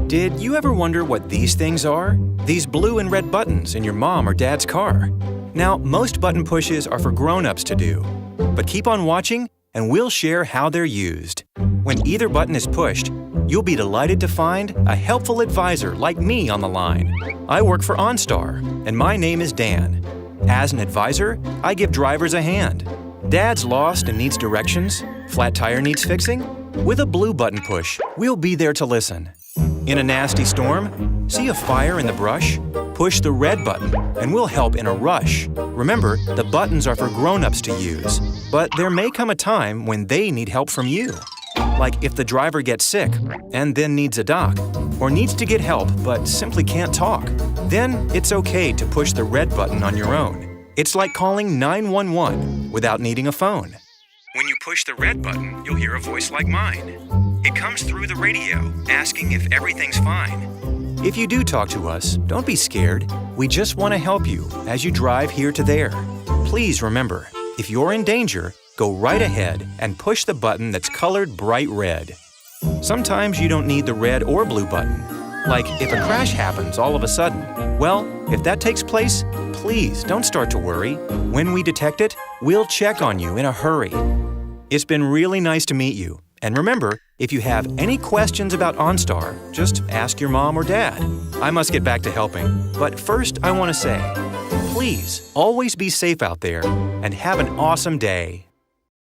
Did you ever wonder what these things are? These blue and red buttons in your mom or dad's car. Now, most button pushes are for grown-ups to do. But keep on watching and we'll share how they're used. When either button is pushed, you'll be delighted to find a helpful advisor like me on the line. I work for OnStar, and my name is Dan. As an advisor, I give drivers a hand. Dad's lost and needs directions? Flat tire needs fixing? With a blue button push, we'll be there to listen. In a nasty storm? See a fire in the brush? Push the red button and we'll help in a rush. Remember, the buttons are for grown-ups to use, but there may come a time when they need help from you. Like if the driver gets sick and then needs a doc, or needs to get help but simply can't talk. Then it's okay to push the red button on your own. It's like calling 911 without needing a phone. When you push the red button, you'll hear a voice like mine. It comes through the radio, asking if everything's fine. If you do talk to us, don't be scared. We just want to help you as you drive here to there. Please remember, if you're in danger, go right ahead and push the button that's colored bright red. Sometimes you don't need the red or blue button. Like if a crash happens all of a sudden. Well, if that takes place, please don't start to worry. When we detect it, we'll check on you in a hurry. It's been really nice to meet you. And remember, if you have any questions about OnStar, just ask your mom or dad. I must get back to helping. But first, I want to say, please always be safe out there and have an awesome day.